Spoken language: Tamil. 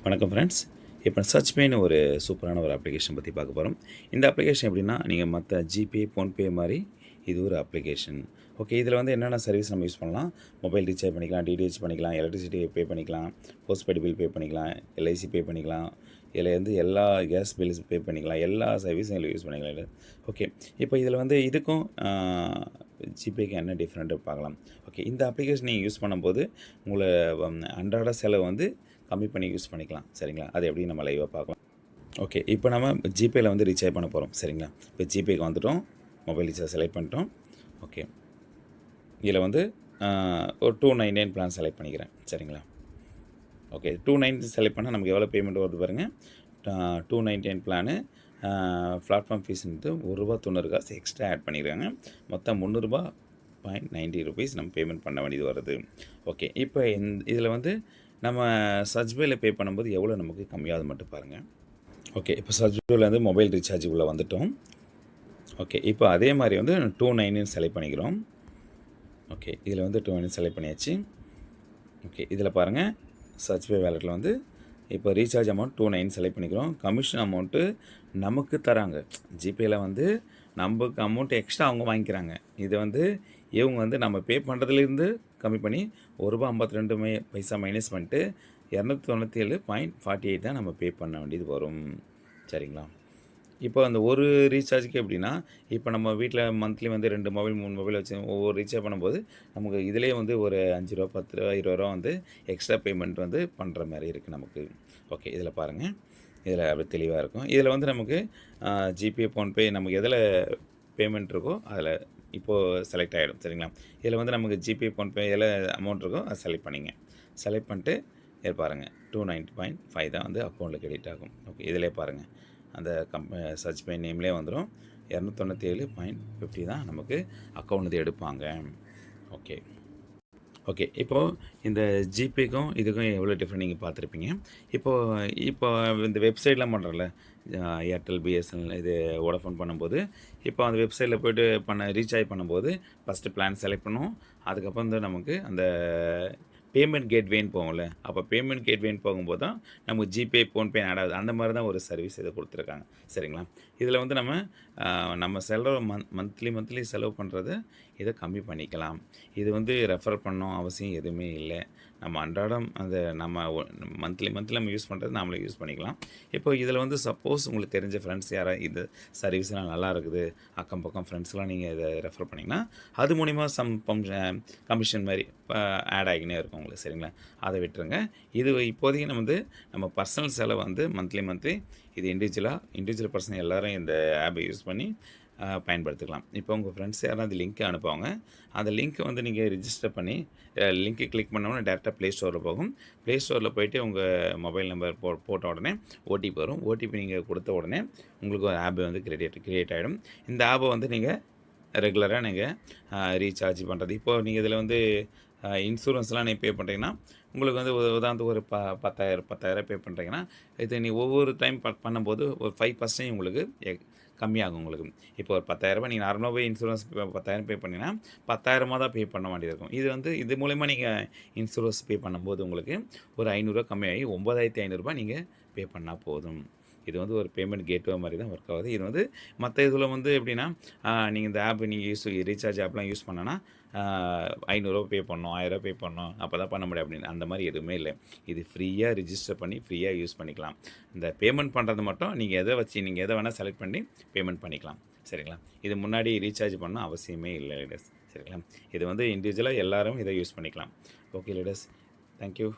வணக்கம் ஃப்ரெண்ட்ஸ். இப்போ சர்ச்பேன்னு ஒரு சூப்பரான ஒரு அப்ளிகேஷன் பற்றி பார்க்க போகிறோம். இந்த அப்ளிகேஷன் எப்படின்னா, நீங்கள் மற்ற ஜிபே, ஃபோன்பே மாதிரி இது ஒரு அப்ளிகேஷன். ஓகே, இதில் வந்து என்னென்ன சர்வீஸ் நம்ம யூஸ் பண்ணலாம்? மொபைல் ரீசார்ஜ் பண்ணிக்கலாம், டிடிஹெச் பண்ணிக்கலாம், எலக்ட்ரிசிட்டி பே பண்ணிக்கலாம், போஸ்ட்பெய்டு பில் பே பண்ணிக்கலாம், எல்ஐசி பே பண்ணிக்கலாம், இதில் வந்து எல்லா கேஸ் பில்ஸ் பே பண்ணிக்கலாம், எல்லா சர்வீஸும் இதில் யூஸ் பண்ணிக்கலாம் இல்லை. ஓகே, இப்போ இதில் வந்து இதுக்கும் ஜிபேக்கு என்ன டிஃப்ரெண்ட்டு பார்க்கலாம். ஓகே, இந்த அப்ளிகேஷன் நீங்கள் யூஸ் பண்ணும்போது உங்களை அன்றாட செலவு வந்து கம்மி பண்ணி யூஸ் பண்ணிக்கலாம். சரிங்களா? அது எப்படி நம்ம லைவாக பார்க்கலாம். ஓகே, இப்போ நம்ம ஜிபேயில் வந்து ரீசார்ஜ் பண்ண போகிறோம். சரிங்களா? இப்போ ஜிபேக்கு வந்துவிட்டோம், மொபைல் ரீசார்ஜ் செலக்ட் பண்ணிட்டோம். ஓகே, இதில் வந்து ஒரு 299 பிளான் செலக்ட் பண்ணிக்கிறேன். சரிங்களா? ஓகே, 290 செலக்ட் பண்ணால் நமக்கு எவ்வளோ பேமெண்ட் வருது பாருங்கள். 299 பிளானு பிளாட்ஃபார்ம் ஃபீஸ் வந்து ₹1.90 எக்ஸ்ட்ரா ஆட் பண்ணியிருக்காங்க. மொத்தம் ₹300.90 நம்ம பேமெண்ட் பண்ண வேண்டியது வருது. ஓகே, இப்போ இதில் வந்து நம்ம சர்ச்பேயில் பே பண்ணும்போது எவ்வளோ நமக்கு கம்மியாகுது மட்டும் பாருங்கள். ஓகே, இப்போ சர்ச்பேயில் வந்து மொபைல் ரீசார்ஜ் உள்ளே வந்துவிட்டோம். ஓகே, இப்போ அதே மாதிரி வந்து 290 செலக்ட் பண்ணிக்கிறோம். ஓகே, இதில் வந்து 290 செலக்ட் பண்ணியாச்சு. ஓகே, இதில் பாருங்கள், சர்ச்பே வேலெட்டில் வந்து இப்போ ரீசார்ஜ் அமௌண்ட் 290 செலக்ட் பண்ணிக்கிறோம். கமிஷன் அமௌண்ட்டு நமக்கு தராங்க. ஜிபேயில் வந்து நமக்கு அமௌண்ட் எக்ஸ்ட்ரா அவங்க வாங்கிக்கிறாங்க. இது வந்து இவங்க வந்து நம்ம பே பண்ணுறதுலேருந்து கம்மி பண்ணி ₹1.52 மைனஸ் பண்ணிட்டு 297.48 தான் நம்ம பே பண்ண வேண்டியது வரும். சரிங்களா? இப்போ அந்த ஒரு ரீசார்ஜுக்கு எப்படின்னா, இப்போ நம்ம வீட்டில் மந்த்லி வந்து 2 மொபைல் 3 மொபைல் வச்சு ஒவ்வொரு ரீசார்ஜ் பண்ணும்போது நமக்கு இதிலேயே வந்து ஒரு ₹5 ₹10 ₹20 வந்து எக்ஸ்ட்ரா பேமெண்ட் வந்து பண்ணுற மாதிரி இருக்குது நமக்கு. ஓகே, இதில் பாருங்கள், இதில் அப்படி தெளிவாக இருக்கும். இதில் வந்து நமக்கு ஜிபே, ஃபோன்பே நமக்கு எதில் பேமெண்ட் இருக்கோ அதில் இப்போது செலக்ட் ஆகிடும். சரிங்களா? இதில் வந்து நமக்கு ஜிபே, ஃபோன்பே எதில் அமௌண்ட் இருக்கோ அதை செலக்ட் பண்ணிங்க. செலக்ட் பண்ணிட்டு இதில் பாருங்கள், 290.5 தான் வந்து அக்கௌண்ட்டில் கிரெடிட் ஆகும். ஓகே, இதிலே பாருங்கள், அந்த சர்ச் பை நேம்லேயே வந்துடும். 297.50 தான் நமக்கு அக்கௌண்ட்லேருந்து எடுப்பாங்க. ஓகே ஓகே, இப்போது இந்த ஜிபேக்கும் இதுக்கும் எவ்வளோ டிஃப்ரெண்ட் நீங்கள் பார்த்துருப்பீங்க. இப்போ இந்த வெப்சைட்லாம் பண்ணுறோம்ல, ஏர்டெல், பிஎஸ்என்எல், இது வோடஃபோன் பண்ணும்போது, இப்போ அந்த வெப்சைட்டில் போய்ட்டு ரீசார்ஜ் பண்ணும்போது ஃபஸ்ட்டு பிளான் செலக்ட் பண்ணுவோம். அதுக்கப்புறம் வந்து நமக்கு அந்த பேமெண்ட் கேட்வேன்னு போகும்ல, அப்போ பேமெண்ட் கேட்வேன்னு போகும்போது தான் நமக்கு ஜிபே, ஃபோன்பே ஆட் ஆகுது. அந்த மாதிரி தான் ஒரு சர்வீஸ் இதை கொடுத்துருக்காங்க. சரிங்களா? இதில் வந்து நம்ம செலவு மந்த்லி செலவு பண்ணுறத இதை கம்மி பண்ணிக்கலாம். இது வந்து ரெஃபர் பண்ணணும் அவசியம் எதுவுமே இல்லை. நம்ம அன்றாடம் நம்ம மந்த்லி நம்ம யூஸ் பண்ணுறது நாமளே யூஸ் பண்ணிக்கலாம். இப்போ இதில் வந்து சப்போஸ் உங்களுக்கு தெரிஞ்ச ஃப்ரெண்ட்ஸ் யாராவது இது சர்வீஸ்லாம் நல்லா இருக்குது, அக்கம் பக்கம் ஃப்ரெண்ட்ஸ்லாம் நீங்கள் இதை ரெஃபர் பண்ணிங்கன்னா அது மூலிமா கமிஷன் மாதிரி ஆட் ஆகினே இருக்கும் உங்களுக்கு. சரிங்களா? அதை விட்டுருங்க. இது இப்போதைக்கு நம்ம பர்சனல் செலவு வந்து மந்த்லி இது இண்டிவிஜுவல் பர்சன் எல்லோரும் இந்த ஆப்பை யூஸ் பண்ணி பயன்படுத்திக்கலாம். இப்போ உங்கள் ஃப்ரெண்ட்ஸ் யாராவது லிங்க்கை அனுப்புவாங்க. அந்த லிங்க்கை வந்து நீங்கள் ரிஜிஸ்டர் பண்ணி லிங்க்கை கிளிக் பண்ணோன்னா டேரெக்டாக ப்ளே ஸ்டோரில் போகும். ப்ளே ஸ்டோரில் போய்ட்டு உங்கள் மொபைல் நம்பர் போட்ட உடனே ஓடிபி வரும். ஓடிபி நீங்கள் கொடுத்த உடனே உங்களுக்கு ஒரு ஆப் வந்து கிரியேட் ஆகிடும். இந்த ஆப்பை வந்து நீங்கள் ரெகுலராக நீங்கள் ரீசார்ஜ் பண்ணுறது. இப்போது நீங்கள் இதில் வந்து இன்சூரன்ஸ்லாம் நீங்கள் பே பண்ணுறீங்கன்னா உங்களுக்கு வந்து உதாரணத்துக்கு ஒரு 10,000 பே பண்ணுறீங்கன்னா, இது நீ ஒவ்வொரு டைம் பண்ணும்போது ஒரு 5% உங்களுக்கு கம்மியாகும் உங்களுக்கு. இப்போ ஒரு 10,000 நீங்கள் நார்மலாகவே இன்சூரன்ஸ் 10,000 பே பண்ணிங்கன்னா 10,000 தான் பே பண்ண வேண்டியது இருக்கும். இது மூலயமா நீங்கள் இன்சூரன்ஸ் பே பண்ணும்போது உங்களுக்கு ஒரு ₹500 கம்மியாகி ₹9,500 நீங்கள் பே பண்ணால் போதும். இது வந்து ஒரு பேமெண்ட் கேட்வே மாதிரி தான் ஒர்க் ஆகுது. இது வந்து மற்ற இதில் வந்து எப்படின்னா, நீங்கள் இந்த ஆப் நீங்கள் ரீசார்ஜ் ஆப்லாம் யூஸ் பண்ணனா ₹500 பே பண்ணணும், ₹1000 பே பண்ணணும், அப்போ தான் பண்ண முடியும் அப்படின்னு அந்த மாதிரி எதுவுமே இல்லை. இது ஃப்ரீயாக ரிஜிஸ்டர் பண்ணி ஃப்ரீயாக யூஸ் பண்ணிக்கலாம். இந்த பேமெண்ட் பண்ணுறது மட்டும் நீங்கள் எதை வேணால் செலக்ட் பண்ணி பேமெண்ட் பண்ணிக்கலாம். சரிங்களா? இது முன்னாடி ரீசார்ஜ் பண்ணணும் அவசியமே இல்லை லீடர்ஸ். சரிங்களா? இது வந்து இண்டிவிஜுவலாக எல்லோரும் இதை யூஸ் பண்ணிக்கலாம். Okay leaders, thank you.